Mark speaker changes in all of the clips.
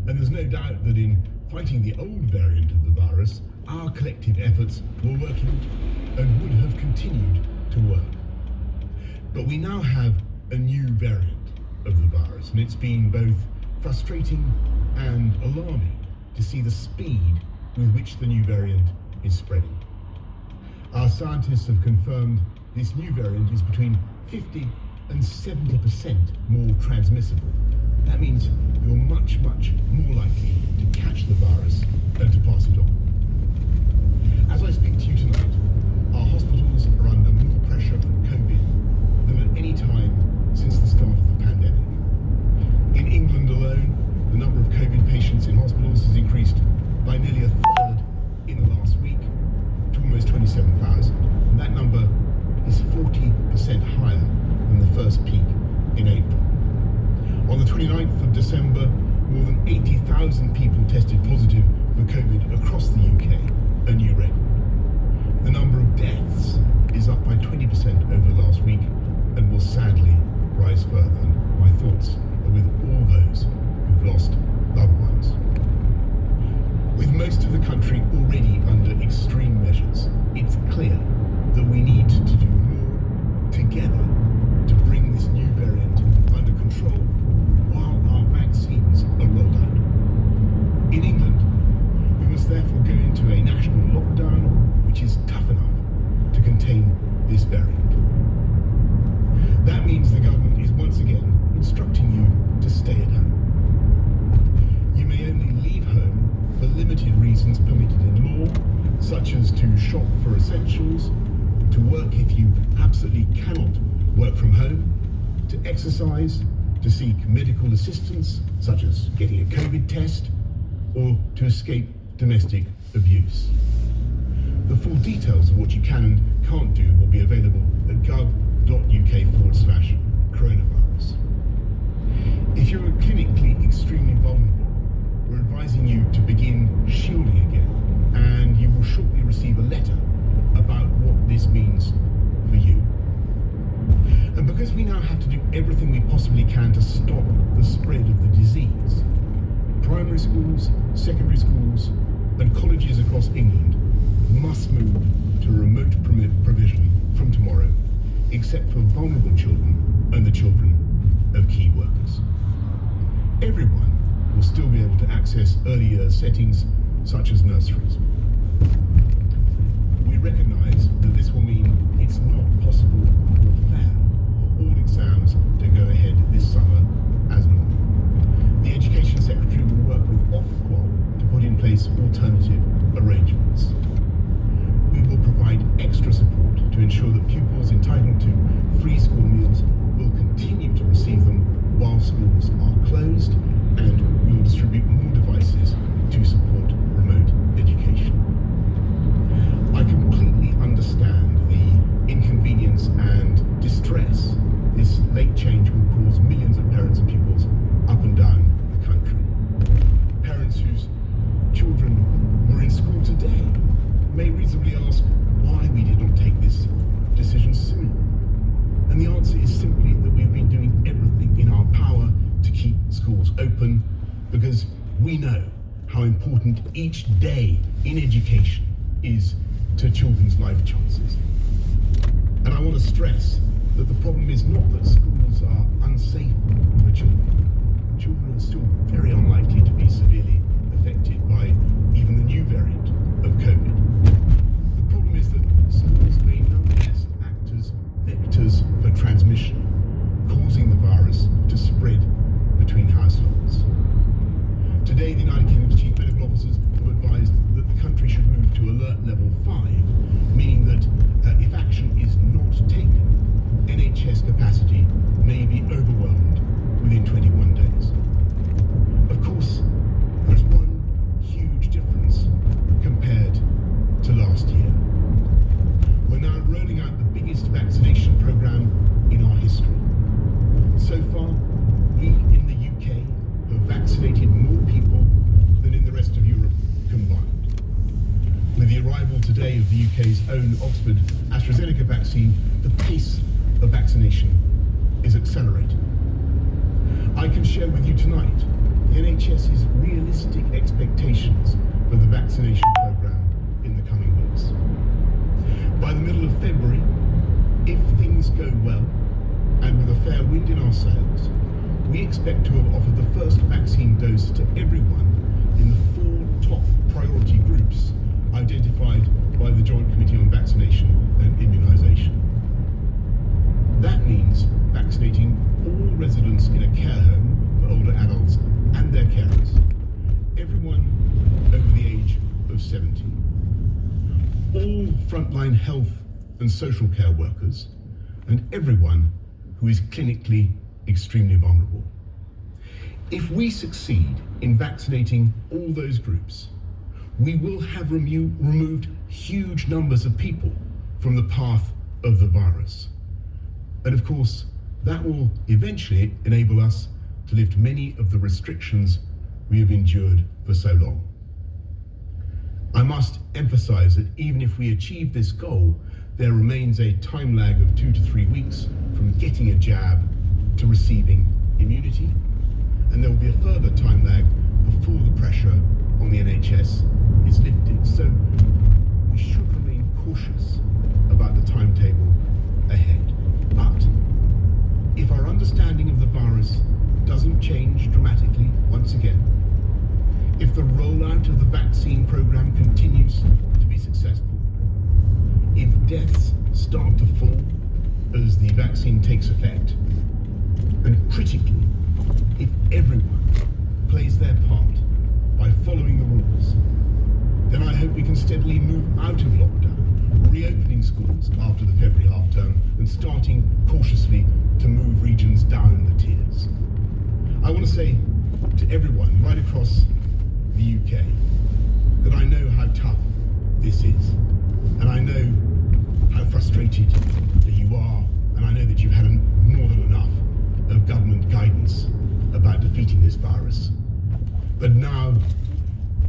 Speaker 1: And there's no doubt that in fighting the old variant of the virus, our collective efforts were working and would have continued to work. But we now have a new variant of the virus, and it's been both frustrating and alarming to see the speed with which the new variant is spreading. Our scientists have confirmed this new variant is between 50 and 70% more transmissible. That means you're much, much more likely to catch the virus and to pass it on. As I speak to you tonight, our hospitals are under more pressure from COVID than at any time since the start of the pandemic. In England alone, the number of COVID patients in hospitals has increased by nearly a third in the last week to almost 27,000. And that number is 40% higher than the first peak in April. On the 29th of December, more than 80,000 people tested positive for COVID across the UK, a new record. The number of deaths is up by 20% over the last week and will sadly rise further. And my thoughts are with all those who've lost loved ones. With most of the country already under extreme measures, it's clear that we need to do more together to bring this new variant under control while our vaccines are rolled out. In England, we must therefore go into a national lockdown which is tough enough to contain this variant. That means the government is once again instructing you to stay at home. You may only leave home for limited reasons permitted in law, such as to shop for essentials, to work if you absolutely cannot work from home, to exercise, to seek medical assistance, such as getting a COVID test, or to escape domestic abuse. The full details of what you can and can't do will be available at gov.uk/coronavirus. If you're clinically extremely vulnerable, we're advising you to begin shielding again, and you will shortly receive a letter about what this means for you. And because we now have to do everything we possibly can to stop the spread of the disease, primary schools, secondary schools, and colleges across England must move to remote provision from tomorrow, except for vulnerable children and the children of key workers. Everyone will still be able to access early years settings such as nurseries. We recognise that this will mean it's not possible or fair for all exams to go ahead this summer as normal. The Education Secretary will work with Ofqual to put in place alternative arrangements. We will provide extra support to ensure that pupils entitled to free school meals will continue to receive them while schools are closed, and we will distribute more devices to support remote education. I completely understand the inconvenience and distress this late change will cause millions of parents and pupils up and down the country. Parents whose children were in school today may reasonably ask why we did not take this decision sooner. And the answer is simply that we've been doing everything in our power to keep schools open, because we know how important each day in education is to children's life chances. And I want to stress that the problem is not that schools are unsafe for children. Children are still very unlikely to be severely affected by even the new variant of COVID. The problem is that schools may nonetheless act as vectors for transmission, causing the virus to spread between households. Today, the United Kingdom's chief medical officers have advised that the country should move to alert level 5, meaning that if action is not taken, NHS capacity may be overwhelmed within 21 days. Of course, there's one huge difference compared to last year. We're now rolling out the biggest vaccination program in our history. So far, we in the UK have vaccinated more people than in the rest of Europe combined. With the arrival today of the UK's own Oxford AstraZeneca vaccine, the pace of vaccination is accelerating. I can share with you tonight the NHS's realistic expectations for the vaccination programme in the coming weeks. By the middle of February, if things go well, and with a fair wind in our sails, we expect to have offered the first vaccine dose to everyone in the 4 top priority groups identified by the Joint Committee on Vaccination and Immunisation. That means vaccinating all residents in a care home for older adults and their carers, everyone over the age of 70, all frontline health and social care workers, and everyone who is clinically extremely vulnerable. If we succeed in vaccinating all those groups, we will have removed huge numbers of people from the path of the virus. And of course, that will eventually enable us to lift many of the restrictions we have endured for so long. I must emphasize that even if we achieve this goal, there remains a time lag of 2 to 3 weeks from getting a jab to receiving immunity, and there will be a further time lag before the pressure on the NHS is lifted. So we should remain cautious about the timetable ahead. But if our understanding of the virus doesn't change dramatically once again, if the rollout of the vaccine programme continues to be successful, if deaths start to fall as the vaccine takes effect, and critically, if everyone plays their part by following the rules, then I hope we can steadily move out of lockdown, reopening schools after the February half-term and starting cautiously to move regions down the tiers. I want to say to everyone right across the UK that I know how tough this is, and I know how frustrated that you are, and I know that you've had more than enough of government guidance about defeating this virus. But now,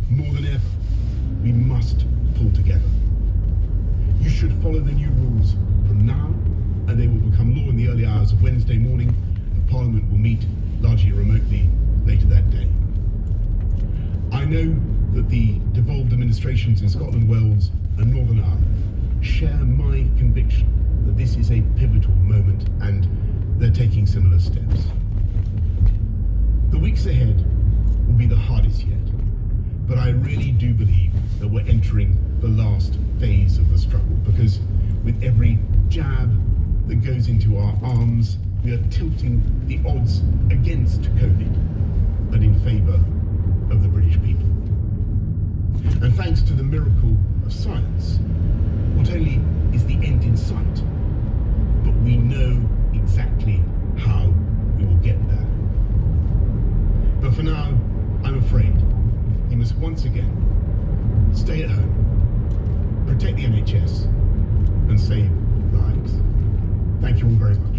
Speaker 1: more than ever, we must pull together. You should follow the new rules from now, and they will become law in the early hours of Wednesday morning, and Parliament will meet largely remotely later that day. I know that the devolved administrations in Scotland, Wales and Northern Ireland share my conviction that this is a pivotal moment, and they're taking similar steps. The weeks ahead will be the hardest yet, but I really do believe that we're entering the last phase of the struggle, because with every jab that goes into our arms, we are tilting the odds against COVID and in favour of the British people. And thanks to the miracle of science, not only is the end in sight, but we know exactly how we will get there. But for now, I'm afraid you must once again stay at home, protect the NHS, and save lives. Thank you all very much.